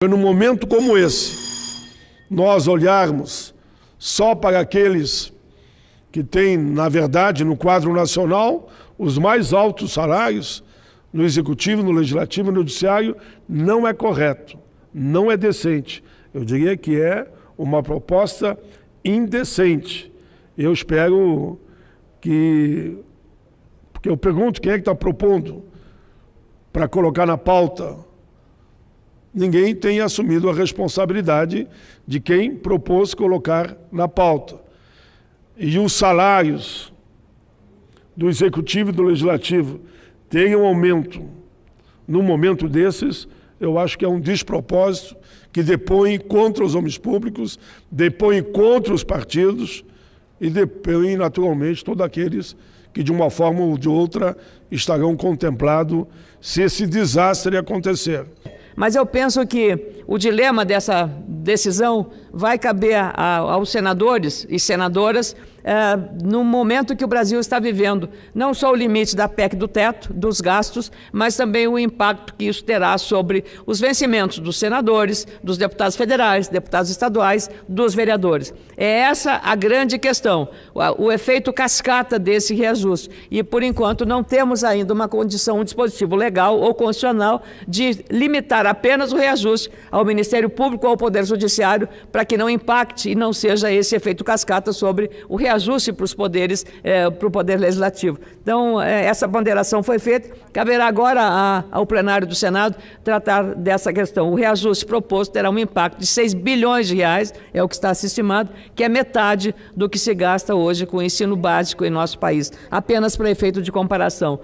Num momento como esse, nós olharmos só para aqueles que têm, na verdade, no quadro nacional, os mais altos salários, no Executivo, no Legislativo e no Judiciário, não é correto, não é decente. Eu diria que é uma proposta indecente. Eu espero que... Porque eu pergunto quem é que está propondo para colocar na pauta. Ninguém tem assumido a responsabilidade de quem propôs colocar na pauta. E os salários do Executivo e do Legislativo terem um aumento num momento desses, eu acho que é um despropósito que depõe contra os homens públicos, depõe contra os partidos e depõe, naturalmente, todos aqueles que, de uma forma ou de outra, estarão contemplados se esse desastre acontecer. Mas eu penso que o dilema dessa decisão vai caber aos senadores e senadoras no momento que o Brasil está vivendo. Não só o limite da PEC do teto, dos gastos, mas também o impacto que isso terá sobre os vencimentos dos senadores, dos deputados federais, deputados estaduais, dos vereadores. É essa a grande questão, o efeito cascata desse reajuste. E, por enquanto, não temos ainda uma condição, um dispositivo legal ou constitucional de limitar apenas o reajuste ao Ministério Público ou ao Poder Judiciário para que não impacte e não seja esse efeito cascata sobre o reajuste para os poderes, para o Poder Legislativo. Então, essa ponderação foi feita. Caberá agora ao plenário do Senado tratar dessa questão. O reajuste proposto terá um impacto de 6 bilhões de reais, é o que está se estimado, que é metade do que se gasta hoje com o ensino básico em nosso país, apenas para efeito de comparação.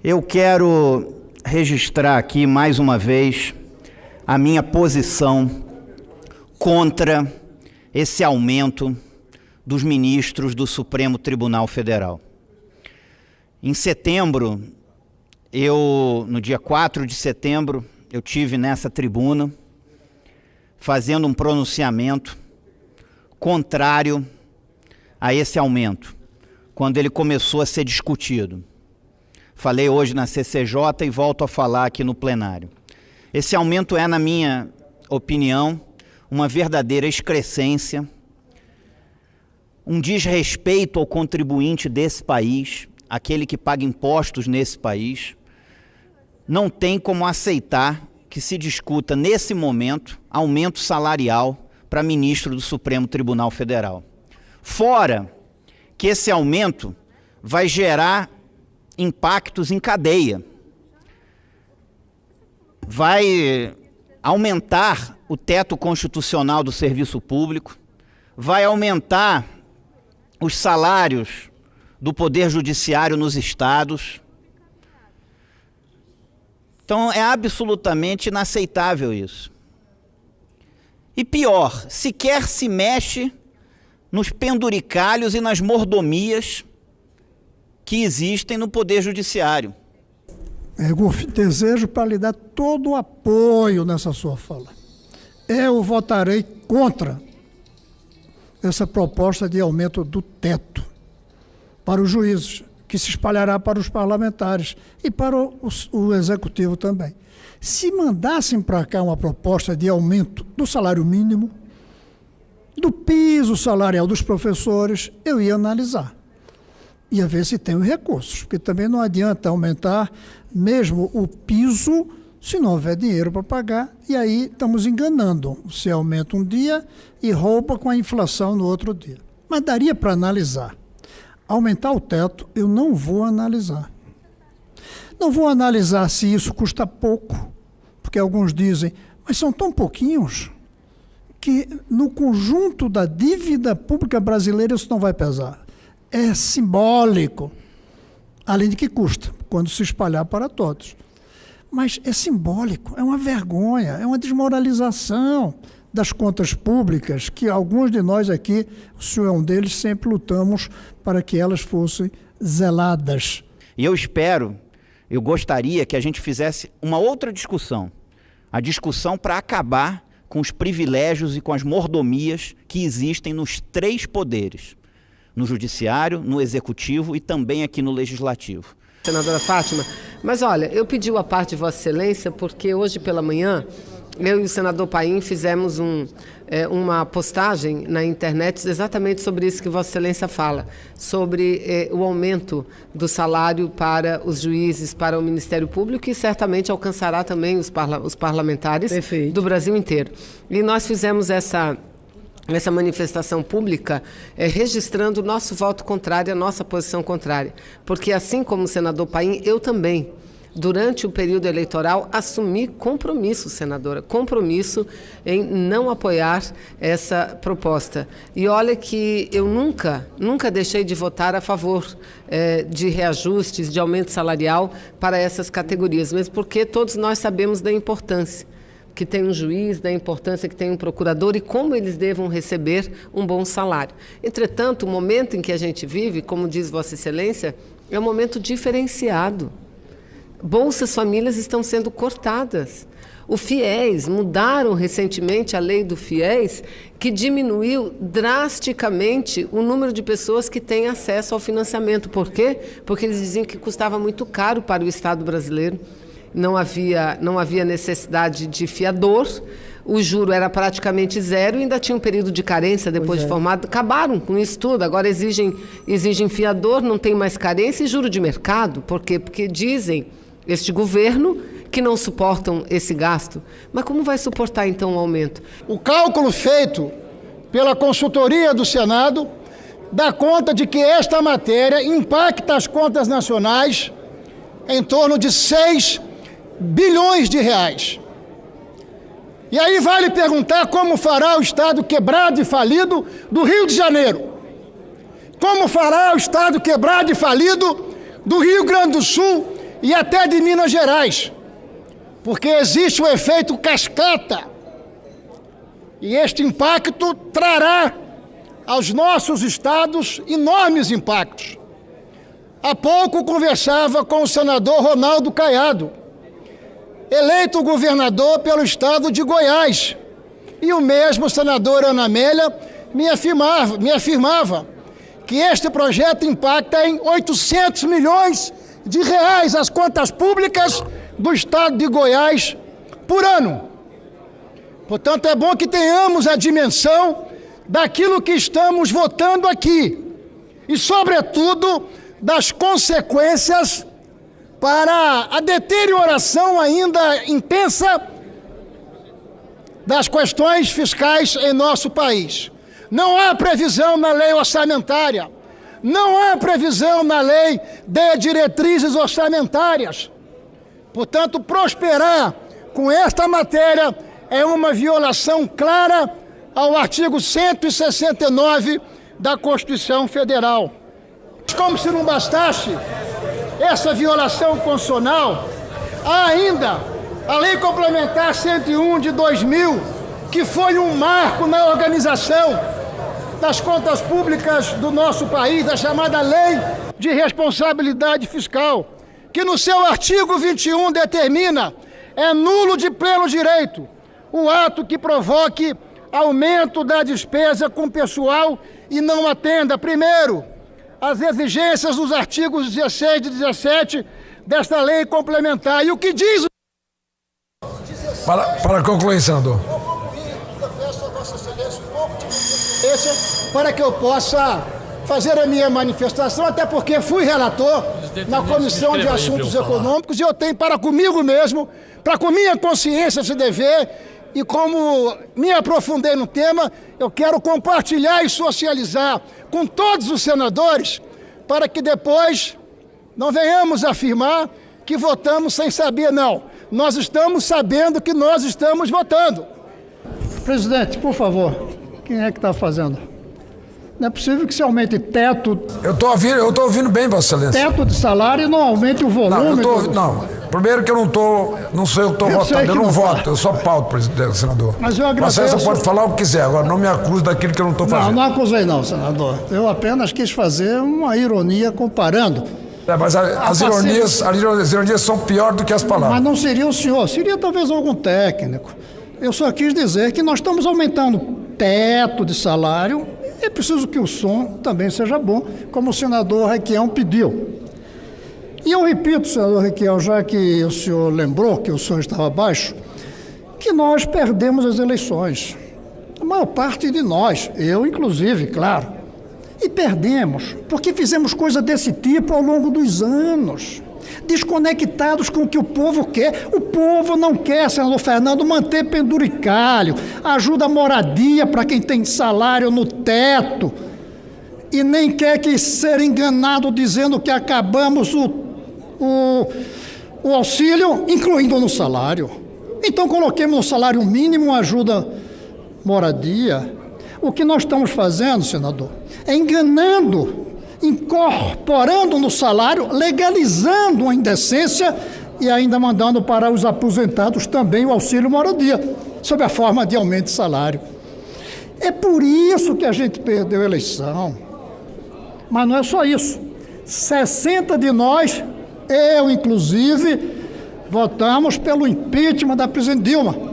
Eu quero registrar aqui, mais uma vez, a minha posição contra esse aumento dos ministros do Supremo Tribunal Federal. Em setembro, no dia 4 de setembro, eu tive nessa tribuna fazendo um pronunciamento contrário a esse aumento, quando ele começou a ser discutido. Falei hoje na CCJ e volto a falar aqui no plenário. Esse aumento é, na minha opinião, uma verdadeira excrescência, um desrespeito ao contribuinte desse país, aquele que paga impostos nesse país. Não tem como aceitar que se discuta, nesse momento, aumento salarial para ministro do Supremo Tribunal Federal. Fora que esse aumento vai gerar impactos em cadeia. Vai aumentar o teto constitucional do serviço público, vai aumentar os salários do Poder Judiciário nos estados. Então, é absolutamente inaceitável isso. E pior, sequer se mexe nos penduricalhos e nas mordomias que existem no Poder Judiciário. Eu desejo para lhe dar todo o apoio nessa sua fala. Eu votarei contra essa proposta de aumento do teto para os juízes, que se espalhará para os parlamentares e para o Executivo também. Se mandassem para cá uma proposta de aumento do salário mínimo, do piso salarial dos professores, eu ia analisar. Ia ver se tem os recursos, porque também não adianta aumentar mesmo o piso se não houver dinheiro para pagar, e aí estamos enganando. Você aumenta um dia e rouba com a inflação no outro dia. Mas daria para analisar. Aumentar o teto, eu não vou analisar. Não vou analisar se isso custa pouco, porque alguns dizem, mas são tão pouquinhos que no conjunto da dívida pública brasileira isso não vai pesar. É simbólico, além de que custa, quando se espalhar para todos. Mas é simbólico, é uma vergonha, é uma desmoralização das contas públicas, que alguns de nós aqui, o senhor é um deles, sempre lutamos para que elas fossem zeladas. E eu gostaria que a gente fizesse uma outra discussão, a discussão para acabar com os privilégios e com as mordomias que existem nos 3 poderes, no Judiciário, no Executivo e também aqui no Legislativo. Senadora Fátima, mas olha, eu pedi a parte de Vossa Excelência porque hoje pela manhã eu e o senador Paim fizemos uma postagem na internet exatamente sobre isso que Vossa Excelência fala, sobre o aumento do salário para os juízes, para o Ministério Público, e certamente alcançará também os parlamentares Perfeito. do Brasil inteiro. E nós fizemos essa manifestação pública registrando o nosso voto contrário, a nossa posição contrária. Porque, assim como o senador Paim, eu também, durante o período eleitoral, assumi compromisso, senadora, compromisso em não apoiar essa proposta. E olha que eu nunca deixei de votar a favor de reajustes, de aumento salarial para essas categorias, mesmo porque todos nós sabemos da importância que tem um juiz, da importância que tem um procurador e como eles devam receber um bom salário. Entretanto, o momento em que a gente vive, como diz Vossa Excelência, é um momento diferenciado. Bolsas Famílias estão sendo cortadas. O FIES, mudaram recentemente a lei do FIES, que diminuiu drasticamente o número de pessoas que têm acesso ao financiamento. Por quê? Porque eles diziam que custava muito caro para o Estado brasileiro. Não havia necessidade de fiador, o juro era praticamente zero e ainda tinha um período de carência depois de formado. Acabaram com isso tudo, agora exigem fiador, não tem mais carência e juro de mercado. Por quê? Porque dizem, este governo, que não suportam esse gasto. Mas como vai suportar então o aumento? O cálculo feito pela consultoria do Senado dá conta de que esta matéria impacta as contas nacionais em torno de 6 bilhões de reais. E aí vale perguntar como fará o Estado quebrado e falido do Rio de Janeiro. Como fará o Estado quebrado e falido do Rio Grande do Sul e até de Minas Gerais. Porque existe o efeito cascata. E este impacto trará aos nossos estados enormes impactos. Há pouco conversava com o senador Ronaldo Caiado, eleito governador pelo estado de Goiás. E o mesmo senador Ana Amélia me afirmava que este projeto impacta em 800 milhões de reais as contas públicas do estado de Goiás por ano. Portanto, é bom que tenhamos a dimensão daquilo que estamos votando aqui e, sobretudo, das consequências para a deterioração ainda intensa das questões fiscais em nosso país. Não há previsão na lei orçamentária, não há previsão na lei de diretrizes orçamentárias. Portanto, prosperar com esta matéria é uma violação clara ao artigo 169 da Constituição Federal. Como se não bastasse essa violação constitucional, há ainda a Lei Complementar 101 de 2000, que foi um marco na organização das contas públicas do nosso país, a chamada Lei de Responsabilidade Fiscal, que no seu artigo 21 determina: é nulo de pleno direito o ato que provoque aumento da despesa com pessoal e não atenda, primeiro, as exigências dos artigos 16 e 17 desta lei complementar. E o que diz... Para concluir, senador. Eu peço a Vossa Excelência um pouco de paciência para que eu possa fazer a minha manifestação, até porque fui relator na Comissão de Assuntos Econômicos e eu tenho para comigo mesmo, para com minha consciência esse dever, e como me aprofundei no tema, eu quero compartilhar e socializar com todos os senadores, para que depois não venhamos afirmar que votamos sem saber, não. Nós estamos sabendo que nós estamos votando. Presidente, por favor, quem é que está fazendo? Não é possível que se aumente teto... Eu estou ouvindo bem, Vossa Excelência. Teto de salário e não aumente o volume... Primeiro que não sou eu que estou votando, eu não voto, eu só pauto, presidente, senador. Mas eu agradeço... Vossa Excelência pode falar o que quiser, agora não me acuse daquilo que eu não estou fazendo. Não acusei não, senador. Eu apenas quis fazer uma ironia comparando. Mas as ironias são piores do que as palavras. Mas não seria o senhor, seria talvez algum técnico. Eu só quis dizer que nós estamos aumentando teto de salário. É preciso que o som também seja bom, como o senador Requião pediu. E eu repito, senador Requião, já que o senhor lembrou que o som estava baixo, que nós perdemos as eleições. A maior parte de nós, eu inclusive, claro. E perdemos porque fizemos coisa desse tipo ao longo dos anos, desconectados com o que o povo quer. O povo não quer, senador Fernando, manter penduricalho, ajuda a moradia para quem tem salário no teto, e nem quer que ser enganado dizendo que acabamos o auxílio, incluindo no salário. Então coloquemos no salário mínimo ajuda moradia. O que nós estamos fazendo, senador, é enganando, incorporando no salário, legalizando uma indecência e ainda mandando para os aposentados também o auxílio moradia, sob a forma de aumento de salário. É por isso que a gente perdeu a eleição. Mas não é só isso. 60 de nós, eu inclusive, votamos pelo impeachment da presidente Dilma,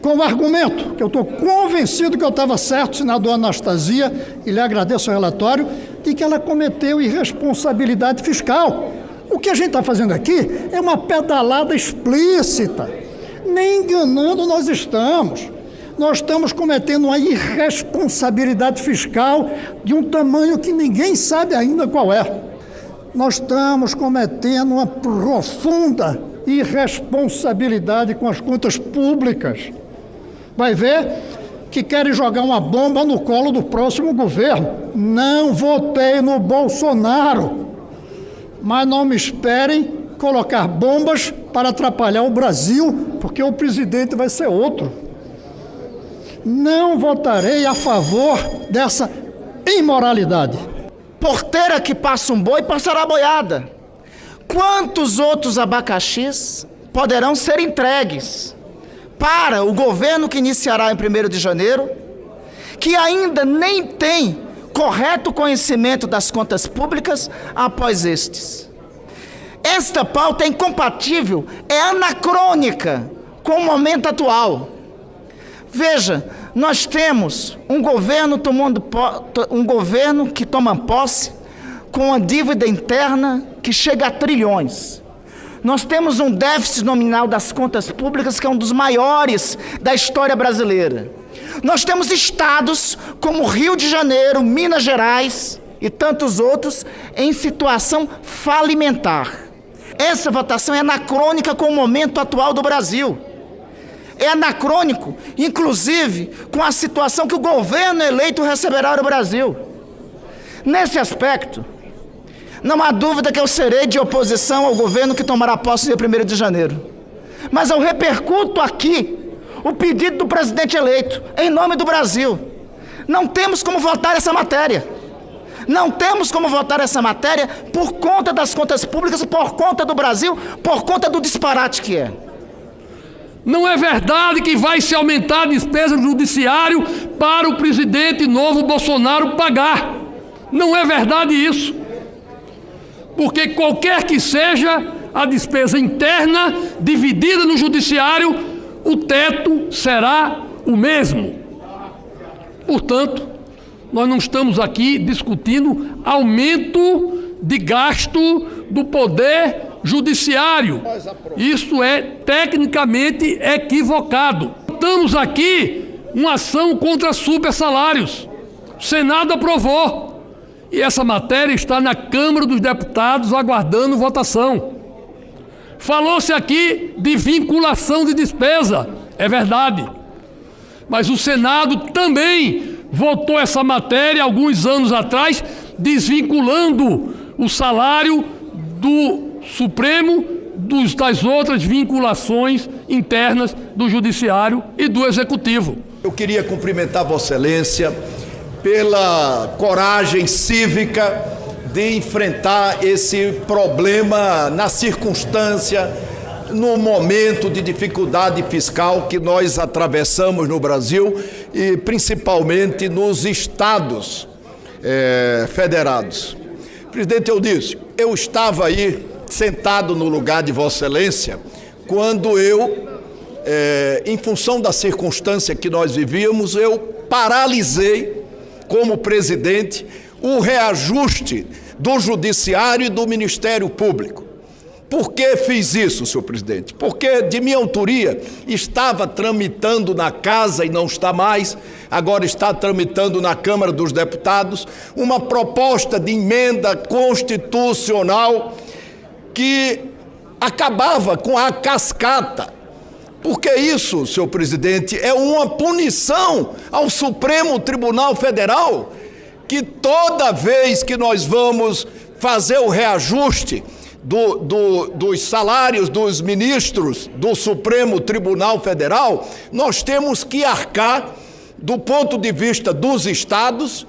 com o argumento que eu estou convencido que eu estava certo, senador Anastasia, e lhe agradeço o relatório, de que ela cometeu irresponsabilidade fiscal. O que a gente está fazendo aqui é uma pedalada explícita. Nem enganando nós estamos. Nós estamos cometendo uma irresponsabilidade fiscal de um tamanho que ninguém sabe ainda qual é. Nós estamos cometendo uma profunda irresponsabilidade com as contas públicas. Vai ver que querem jogar uma bomba no colo do próximo governo. Não votei no Bolsonaro, mas não me esperem colocar bombas para atrapalhar o Brasil, porque o presidente vai ser outro. Não votarei a favor dessa imoralidade. Porteira que passa um boi, passará boiada. Quantos outros abacaxis poderão ser entregues para o governo que iniciará em 1º de janeiro, que ainda nem tem correto conhecimento das contas públicas após estes? Esta pauta é incompatível, é anacrônica com o momento atual. Veja, nós temos um governo que toma posse com uma dívida interna que chega a trilhões. Nós temos um déficit nominal das contas públicas que é um dos maiores da história brasileira. Nós temos estados como Rio de Janeiro, Minas Gerais e tantos outros em situação falimentar. Essa votação é anacrônica com o momento atual do Brasil. É anacrônico, inclusive, com a situação que o governo eleito receberá no Brasil. Nesse aspecto, não há dúvida que eu serei de oposição ao governo que tomará posse no dia 1º de janeiro. Mas eu repercuto aqui o pedido do presidente eleito, em nome do Brasil. Não temos como votar essa matéria. Não temos como votar essa matéria por conta das contas públicas, por conta do Brasil, por conta do disparate que é. Não é verdade que vai se aumentar a despesa do judiciário para o presidente novo Bolsonaro pagar. Não é verdade isso. Porque qualquer que seja a despesa interna dividida no judiciário, o teto será o mesmo. Portanto, nós não estamos aqui discutindo aumento de gasto do poder judiciário. Isso é tecnicamente equivocado. Estamos aqui uma ação contra supersalários. O Senado aprovou. E essa matéria está na Câmara dos Deputados aguardando votação. Falou-se aqui de vinculação de despesa. É verdade. Mas o Senado também votou essa matéria alguns anos atrás, desvinculando o salário do Supremo das outras vinculações internas do Judiciário e do Executivo. Eu queria cumprimentar Vossa Excelência pela coragem cívica de enfrentar esse problema na circunstância, no momento de dificuldade fiscal que nós atravessamos no Brasil e principalmente nos estados federados. Presidente Eudício, eu estava aí sentado no lugar de Vossa Excelência quando em função da circunstância que nós vivíamos, eu paralisei como presidente o reajuste do Judiciário e do Ministério Público. Por que fiz isso, senhor presidente? Porque, de minha autoria, estava tramitando na Casa, e não está mais, agora está tramitando na Câmara dos Deputados, uma proposta de emenda constitucional que acabava com a cascata. Porque isso, senhor presidente, é uma punição ao Supremo Tribunal Federal, que toda vez que nós vamos fazer o reajuste dos salários dos ministros do Supremo Tribunal Federal, nós temos que arcar, do ponto de vista dos estados,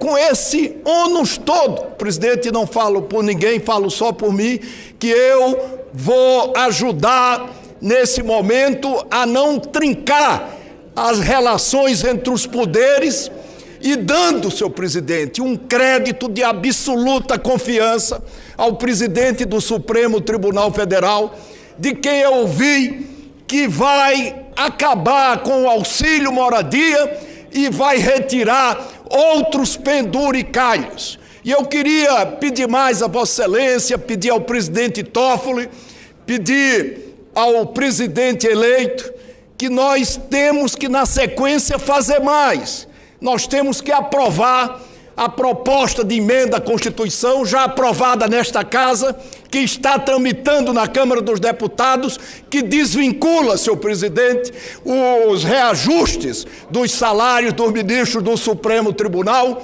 com esse ônus todo. Presidente, não falo por ninguém, falo só por mim, que eu vou ajudar nesse momento a não trincar as relações entre os poderes e dando, senhor presidente, um crédito de absoluta confiança ao presidente do Supremo Tribunal Federal, de quem eu ouvi que vai acabar com o auxílio moradia e vai retirar outros penduricalhos. E eu queria pedir mais a Vossa Excelência, pedir ao presidente Toffoli, pedir ao presidente eleito, que nós temos que, na sequência, fazer mais. Nós temos que aprovar a proposta de emenda à Constituição, já aprovada nesta Casa, que está tramitando na Câmara dos Deputados, que desvincula, senhor presidente, os reajustes dos salários dos ministros do Supremo Tribunal,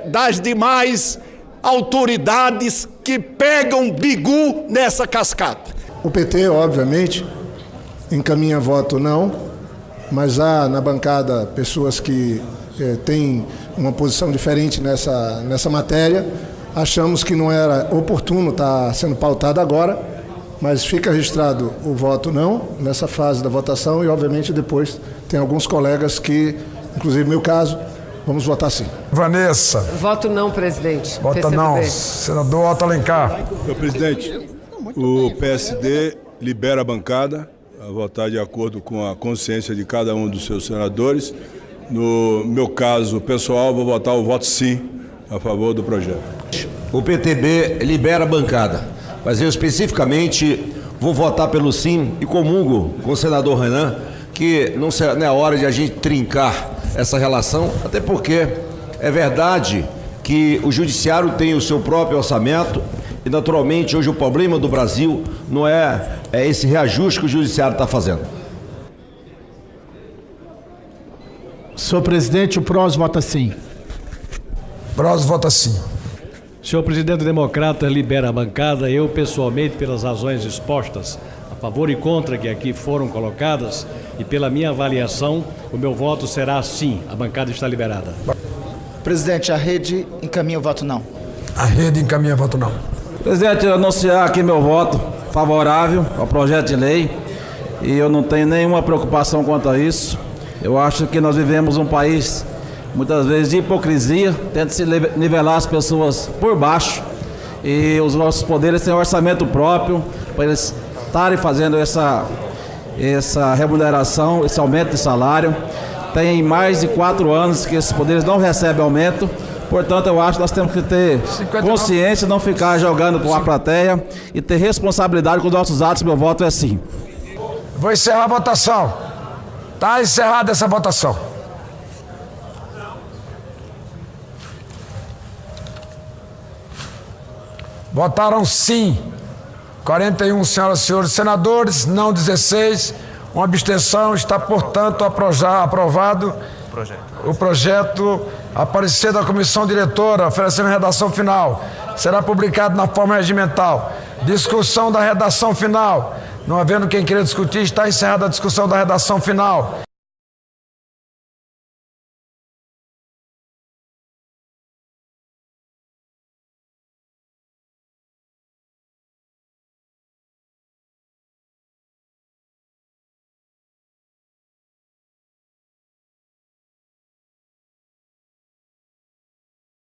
das demais autoridades que pegam bigu nessa cascata. O PT, obviamente, encaminha voto não, mas há na bancada pessoas que têm uma posição diferente nessa matéria. Achamos que não era oportuno estar sendo pautado agora, mas fica registrado o voto não nessa fase da votação e, obviamente, depois tem alguns colegas que, inclusive no meu caso, vamos votar sim. Vanessa. Voto não, presidente. Vota PCdoB. não. Senador Otto Alencar. Senhor presidente, o PSD libera a bancada a votar de acordo com a consciência de cada um dos seus senadores. No meu caso pessoal, vou votar o voto sim a favor do projeto. O PTB libera a bancada, mas eu especificamente vou votar pelo sim e comungo com o senador Renan que não é hora de a gente trincar essa relação, até porque é verdade que o judiciário tem o seu próprio orçamento e, naturalmente, hoje o problema do Brasil não é esse reajuste que o judiciário está fazendo. Senhor presidente, o PROS vota sim. PROS vota sim. Senhor presidente democrata, libera a bancada. Eu, pessoalmente, pelas razões expostas, a favor e contra que aqui foram colocadas, e pela minha avaliação, o meu voto será sim. A bancada está liberada. Presidente, a rede encaminha o voto não. A rede encaminha voto não. Presidente, anunciar aqui meu voto favorável ao projeto de lei e eu não tenho nenhuma preocupação quanto a isso. Eu acho que nós vivemos um país, muitas vezes, de hipocrisia, tenta se nivelar as pessoas por baixo e os nossos poderes têm um orçamento próprio para eles estarem fazendo essa remuneração, esse aumento de salário. Tem mais de 4 anos que esses poderes não recebem aumento. Portanto, eu acho que nós temos que ter consciência, não ficar jogando para uma plateia e ter responsabilidade com os nossos atos. Meu voto é sim. Vou encerrar a votação. Está encerrada essa votação. Votaram sim 41 senhoras e senhores senadores, não 16. Uma abstenção. Está, portanto, aprovado o projeto a parecer da comissão diretora, oferecendo redação final. Será publicado na forma regimental. Discussão da redação final. Não havendo quem queira discutir, está encerrada a discussão da redação final.